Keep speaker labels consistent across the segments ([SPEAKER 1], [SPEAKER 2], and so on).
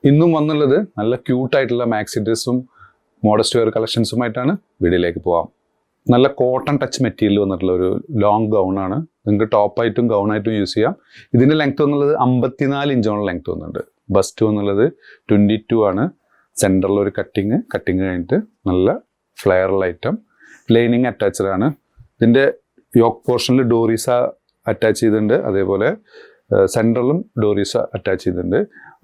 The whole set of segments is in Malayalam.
[SPEAKER 1] ഇന്നും വന്നുള്ളത് നല്ല ക്യൂട്ടായിട്ടുള്ള മാക്സി ഡ്രസ്സും മോഡസ്റ്റ് വെയർ കളക്ഷൻസുമായിട്ടാണ് വീഡിയോയിലേക്ക് പോവാം. നല്ല കോട്ടൺ ടച്ച് മെറ്റീരിയൽ വന്നിട്ടുള്ള ഒരു ലോങ് ഗൗണാണ്. നിങ്ങൾക്ക് ടോപ്പായിട്ടും ഗൗണായിട്ടും യൂസ് ചെയ്യാം. ഇതിൻ്റെ ലെങ്ത് വന്നുള്ളത് 54 ഇഞ്ചോളം ലെങ്ത് വന്നിട്ടുണ്ട്. ബസ്റ്റ് വന്നുള്ളത് 22 ആണ്. സെൻറ്ററിൽ ഒരു കട്ടിങ് കഴിഞ്ഞിട്ട് നല്ല ഫ്ലെയറൽ ഐറ്റം. ലൈനിങ് അറ്റാച്ച്ഡ് ആണ്. ഇതിൻ്റെ യോക്ക് പോർഷനിൽ ഡോറീസ അറ്റാച്ച് ചെയ്തിട്ടുണ്ട്. അതേപോലെ സെൻറ്ററിലും ഡോറീസ അറ്റാച്ച് ചെയ്തിട്ടുണ്ട്.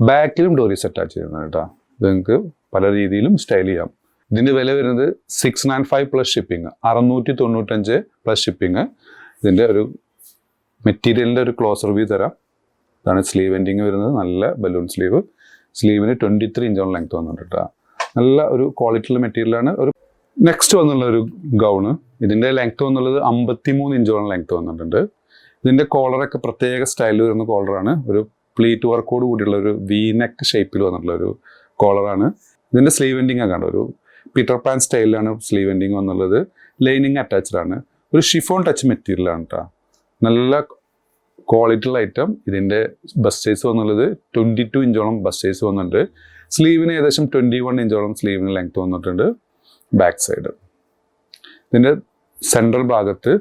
[SPEAKER 1] ബാക്കിലും ഡോറീസ് അറ്റാച്ച് ചെയ്യുന്നുണ്ട് കേട്ടോ. ഇത് നിങ്ങൾക്ക് പല രീതിയിലും സ്റ്റൈൽ ചെയ്യാം. ഇതിൻ്റെ വില വരുന്നത് 695 പ്ലസ് ഷിപ്പിംഗ്, 695 പ്ലസ് ഷിപ്പിംഗ്. ഇതിൻ്റെ ഒരു മെറ്റീരിയലിൻ്റെ ഒരു ക്ലോസ് റിവ്യൂ തരാം. ഇതാണ് സ്ലീവ് എൻഡിങ് വരുന്നത്. നല്ല ബലൂൺ സ്ലീവ്. സ്ലീവിന് 23 ഇഞ്ചോളം ലെങ്ത് വന്നിട്ടുണ്ട് കേട്ടോ. നല്ല ഒരു ക്വാളിറ്റിയുള്ള മെറ്റീരിയലാണ്. ഒരു നെക്സ്റ്റ് വന്നുള്ള ഒരു ഗൗണ്. ഇതിൻ്റെ ലെങ്ത് വന്നുള്ളത് 53 ഇഞ്ചോളം ലെങ്ത് വന്നിട്ടുണ്ട്. ഇതിൻ്റെ കോളറൊക്കെ പ്രത്യേക സ്റ്റൈലിൽ വരുന്ന കോളറാണ്. ഒരു പ്ലീറ്റ് വർക്കോട് കൂടിയുള്ള ഒരു വി നെക്ക് ഷേപ്പിൽ വന്നിട്ടുള്ള ഒരു കോളറാണ്. ഇതിൻ്റെ സ്ലീവ് എൻഡിങ് ഒക്കെ ഒരു പീറ്റർ പാൻ സ്റ്റൈലിലാണ് സ്ലീവ് എൻഡിങ് വന്നുള്ളത്. ലൈനിങ് അറ്റാച്ച്ഡ് ആണ്. ഒരു ഷിഫോൺ ടച്ച് മെറ്റീരിയലാണ് കേട്ടോ. നല്ല ക്വാളിറ്റിയുള്ള ഐറ്റം. ഇതിൻ്റെ ബസ്റ്റ് സൈസ് വന്നുള്ളത് 22 ഇഞ്ചോളം ബസ്റ്റ് സൈസ് വന്നിട്ടുണ്ട്. സ്ലീവിന് ഏകദേശം 21 ഇഞ്ചോളം സ്ലീവിന് ലെങ്ത് വന്നിട്ടുണ്ട്. ബാക്ക് സൈഡ് ഇതിൻ്റെ സെൻട്രൽ ഭാഗത്ത്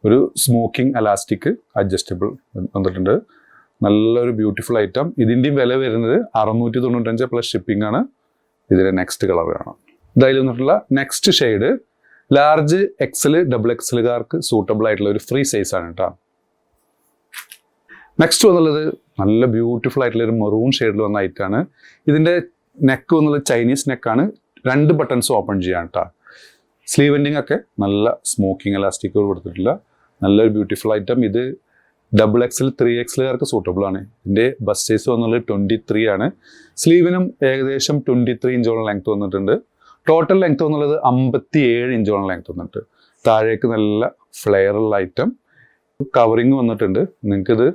[SPEAKER 1] ഒരു സ്മോക്കിംഗ് അലാസ്റ്റിക് അഡ്ജസ്റ്റബിൾ വന്നിട്ടുണ്ട്. നല്ലൊരു ബ്യൂട്ടിഫുൾ ഐറ്റം. ഇതിൻ്റെയും വില വരുന്നത് 695 പ്ലസ് ഷിപ്പിംഗ് ആണ്. ഇതിൻ്റെ നെക്സ്റ്റ് കളർ കാണാം. ഇതായി വന്നിട്ടുള്ള next shade large XL double എക്സലുകാർക്ക് സൂട്ടബിൾ ആയിട്ടുള്ള ഒരു ഫ്രീ സൈസ് ആണ് കേട്ടോ. നെക്സ്റ്റ് വന്നുള്ളത് നല്ല ബ്യൂട്ടിഫുൾ ആയിട്ടുള്ള ഒരു മെറൂൺ ഷെയ്ഡിൽ വന്ന ഐറ്റാണ്. ഇതിൻ്റെ നെക്ക് വന്നുള്ളത് ചൈനീസ് നെക്കാണ്. 2 ബട്ടൺസ് ഓപ്പൺ ചെയ്യാൻ കേട്ടോ. സ്ലീവ് എൻഡിങ് ഒക്കെ നല്ല സ്മോക്കിംഗ് എലാസ്റ്റിക് കൊടുത്തിട്ടുള്ള നല്ലൊരു ബ്യൂട്ടിഫുൾ ഐറ്റം. ഇത് ഡബിൾ എക്സൽ 3XLകാർക്ക് സൂട്ടബിൾ ആണ്. ഇതിൻ്റെ ബസ്റ്റ് സൈസ് വന്നുള്ളത് 23 ആണ്. സ്ലീവിനും ഏകദേശം 23 ഇഞ്ചോളം ലെങ്ത് വന്നിട്ടുണ്ട്. ടോട്ടൽ ലെങ്ത് വന്നുള്ളത് 57 ഇഞ്ചോളം ലെങ്ത് വന്നിട്ട്. താഴേക്ക് നല്ല ഫ്ലെയറുള്ള ഐറ്റം. കവറിങ് വന്നിട്ടുണ്ട്. നിങ്ങൾക്കിത്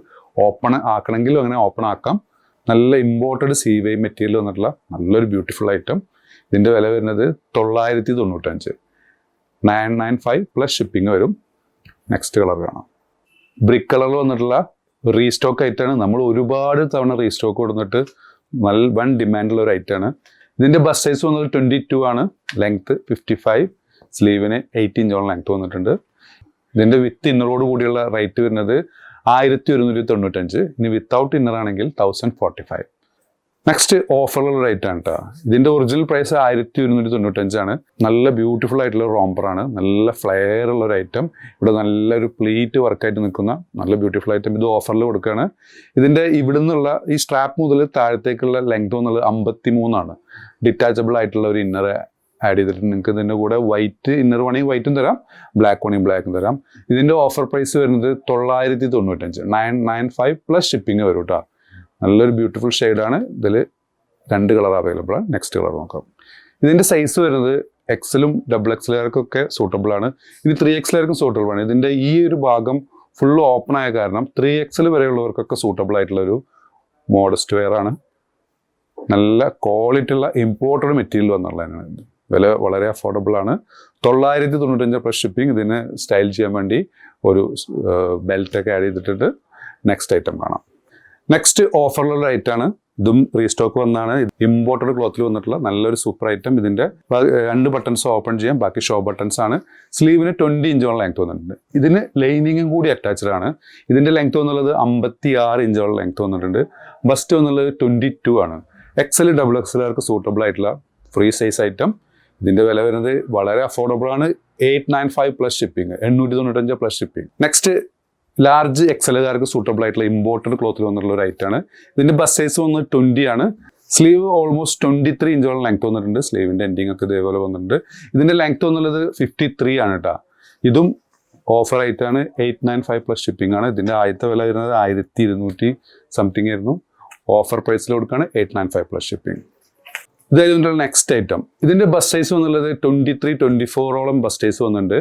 [SPEAKER 1] ഓപ്പൺ ആക്കണമെങ്കിലും അങ്ങനെ ഓപ്പൺ ആക്കാം. നല്ല ഇമ്പോർട്ടഡ് സീവൈ മെറ്റീരിയൽ വന്നിട്ടുള്ള നല്ലൊരു ബ്യൂട്ടിഫുൾ ഐറ്റം. ഇതിൻ്റെ വില വരുന്നത് 995, 995 പ്ലസ് ഷിപ്പിംഗ് വരും. നെക്സ്റ്റ് കളർ കാണാം. ബ്രിക്ക് കളറിൽ വന്നിട്ടുള്ള റീസ്റ്റോക്ക് ഐറ്റാണ്. നമ്മൾ ഒരുപാട് തവണ റീസ്റ്റോക്ക് കൊടുത്തിട്ട് നല്ല വൺ ഡിമാൻഡുള്ള ഒരു ഐറ്റാണ്. ഇതിൻ്റെ ബസ്റ്റ് സൈസ് വന്നത് 22 ആണ്. ലെങ്ത്ത് 55. സ്ലീവിന് 8 ഇഞ്ചോളം ലെങ്ത്ത് വന്നിട്ടുണ്ട്. ഇതിൻ്റെ വിത്ത് ഇന്നറോട് കൂടിയുള്ള റേറ്റ് വരുന്നത് 1195. ഇനി വിത്തൗട്ട് ഇന്നർ ആണെങ്കിൽ 1045. നെക്സ്റ്റ് ഓഫറുള്ള റേറ്റ് ആണ് കേട്ടോ. ഇതിൻ്റെ ഒറിജിനൽ പ്രൈസ് 1195 ആണ്. നല്ല ബ്യൂട്ടിഫുൾ ആയിട്ടുള്ള റോംബറാണ്. നല്ല ഫ്ലെയർ ഉള്ള ഒരു ഐറ്റം. ഇവിടെ നല്ലൊരു പ്ലീറ്റ് വർക്കായിട്ട് നിൽക്കുന്ന നല്ല ബ്യൂട്ടിഫുൾ ഐറ്റം. ഇത് ഓഫറിൽ കൊടുക്കുകയാണ്. ഇതിൻ്റെ ഇവിടെ നിന്നുള്ള ഈ സ്ട്രാപ്പ് മുതൽ താഴത്തേക്കുള്ള ലെങ്ത് എന്നുള്ളത് 53 ആണ്. ഡിറ്റാച്ചബിൾ ആയിട്ടുള്ള ഒരു ഇന്നർ ആഡ് ചെയ്തിട്ട് നിങ്ങൾക്ക് ഇതിൻ്റെ കൂടെ വൈറ്റ് ഇന്നർ വേണമെങ്കിൽ വൈറ്റും തരാം, ബ്ലാക്ക് വേണമെങ്കിൽ ബ്ലാക്കും തരാം. ഇതിൻ്റെ ഓഫർ പ്രൈസ് വരുന്നത് 995, 995 പ്ലസ് ഷിപ്പിംഗ് വരും കേട്ടോ. നല്ലൊരു ബ്യൂട്ടിഫുൾ ഷെയ്ഡാണ്. ഇതിൽ 2 കളർ അവൈലബിൾ ആണ്. നെക്സ്റ്റ് കളർ നോക്കാം. ഇതിൻ്റെ സൈസ് വരുന്നത് എക്സലും ഡബിൾ എക്സലുകാർക്കൊക്കെ സൂട്ടബിൾ ആണ്. ഇത് 3XLകാർക്കും സൂട്ടബിൾ ആണ്. ഇതിൻ്റെ ഈ ഒരു ഭാഗം ഫുള്ള് ഓപ്പൺ ആയ കാരണം 3XL വരെയുള്ളവർക്കൊക്കെ സൂട്ടബിൾ ആയിട്ടുള്ളൊരു മോഡസ്റ്റ് വെയർ ആണ്. നല്ല ക്വാളിറ്റി ഉള്ള ഇമ്പോർട്ടഡ് മെറ്റീരിയൽ വന്നുള്ളതാണ്. വില വളരെ അഫോർഡബിൾ ആണ്. 995 പ്ലസ് ഷിപ്പിംഗ്. ഇതിന് സ്റ്റൈൽ ചെയ്യാൻ വേണ്ടി ഒരു ബെൽറ്റൊക്കെ ആഡ് ചെയ്തിട്ടുണ്ട്. നെക്സ്റ്റ് ഐറ്റം കാണാം. നെക്സ്റ്റ് ഓഫറിലുള്ള ഐറ്റാണ്. ഇതും റീസ്റ്റോക്ക് വന്നാണ്. ഇമ്പോർട്ടഡ് ക്ലോത്തിൽ വന്നിട്ടുള്ള നല്ലൊരു സൂപ്പർ ഐറ്റം. ഇതിൻ്റെ 2 ബട്ടൺസ് ഓപ്പൺ ചെയ്യാം, ബാക്കി ഷോ ബട്ടൺസ് ആണ്. സ്ലീവിന് 20 ഇഞ്ചോളം ലെങ്ത് വന്നിട്ടുണ്ട്. ഇതിന് ലൈനിങ്ങും കൂടി അറ്റാച്ച്ഡ് ആണ്. ഇതിൻ്റെ ലെങ്ത് വന്നുള്ളത് 56 ഇഞ്ചോളം ലെങ്ത് വന്നിട്ടുണ്ട്. ബസ്റ്റ് വന്നുള്ളത് 22 ആണ്. എക്സൽ ഡബിൾ എക്സലുകാർക്ക് സൂട്ടബിൾ ആയിട്ടുള്ള ഫ്രീ സൈസ് ഐറ്റം. ഇതിൻ്റെ വില വരുന്നത് വളരെ അഫോർഡബിൾ ആണ്. 895 plus shipping, 895 plus shipping. Next large എക്സലുകാർക്ക് സൂട്ടബിൾ ആയിട്ടുള്ള ഇമ്പോർട്ടഡ് ക്ലോത്തിൽ വന്നിട്ടുള്ള ഒരു ഐറ്റാണ്. ഇതിൻ്റെ ബസ്റ്റ് സൈസ് വന്നത് 20 ആണ്. സ്ലീവ് ഓൾമോസ്റ്റ് 23 ഇഞ്ചോളം ലെങ്ത് വന്നിട്ടുണ്ട്. സ്ലീവിൻ്റെ എൻഡിങ് ഒക്കെ ഇതേപോലെ വന്നിട്ടുണ്ട്. ഇതിൻ്റെ ലെങ്ത് വന്നുള്ളത് 53 ആണ് കേട്ടോ. ഇതും ഓഫർ ആയിട്ടാണ്. 895 പ്ലസ് ഷിപ്പിംഗ് ആണ്. ഇതിൻ്റെ ആദ്യത്തെ വില വരുന്നത് 1200 സംതിങ് ആയിരുന്നു. ഓഫർ പ്രൈസിൽ കൊടുക്കുകയാണ് 895 പ്ലസ് ഷിപ്പിംഗ്. ഇതായതുകൊണ്ടുള്ള നെക്സ്റ്റ് ഐറ്റം. ഇതിൻ്റെ ബസ്റ്റ് സൈസ് വന്നുള്ളത് 23, 24ഓളം ബസ്റ്റ് സൈസ് വന്നിട്ടുണ്ട്.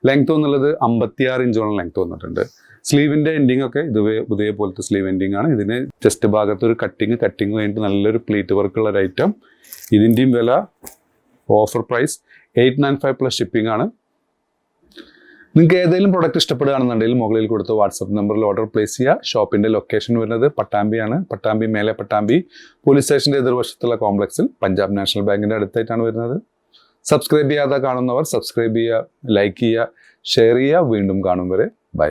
[SPEAKER 1] ലെങ്ത് വന്നുള്ളത് 56 ഇഞ്ചോളം ലെങ്ത് വന്നിട്ടുണ്ട്. സ്ലീവിൻ്റെ എൻഡിങ് ഒക്കെ ഇതേപോലത്തെ സ്ലീവ് എൻഡിങ് ആണ്. ഇതിന് ചെസ്റ്റ് ഭാഗത്ത് ഒരു കട്ടിങ് കഴിഞ്ഞിട്ട് നല്ലൊരു പ്ലീറ്റ് വർക്കുള്ള ഒരു ഐറ്റം. ഇതിൻ്റെയും വില ഓഫർ പ്രൈസ് 895 പ്ലസ് ഷിപ്പിംഗ് ആണ്. നിങ്ങൾക്ക് ഏതെങ്കിലും പ്രൊഡക്റ്റ് ഇഷ്ടപ്പെടുകയാണെന്നുണ്ടെങ്കിൽ മുകളിൽ കൊടുത്ത വാട്സപ്പ് നമ്പറിൽ ഓർഡർ പ്ലേസ് ചെയ്യുക. ഷോപ്പിൻ്റെ ലൊക്കേഷൻ വരുന്നത് പട്ടാമ്പിയാണ്. പട്ടാമ്പി മേലെ പട്ടാമ്പി പോലീസ് സ്റ്റേഷൻ്റെ എതിർവശത്തുള്ള കോംപ്ലക്സിൽ പഞ്ചാബ് നാഷണൽ ബാങ്കിൻ്റെ അടുത്തായിട്ടാണ് വരുന്നത്. സബ്സ്ക്രൈബ് ചെയ്യാതെ കാണുന്നവർ സബ്സ്ക്രൈബ് ചെയ്യുക, ലൈക്ക് ചെയ്യുക, ഷെയർ ചെയ്യുക. വീണ്ടും കാണും വരെ ബൈ.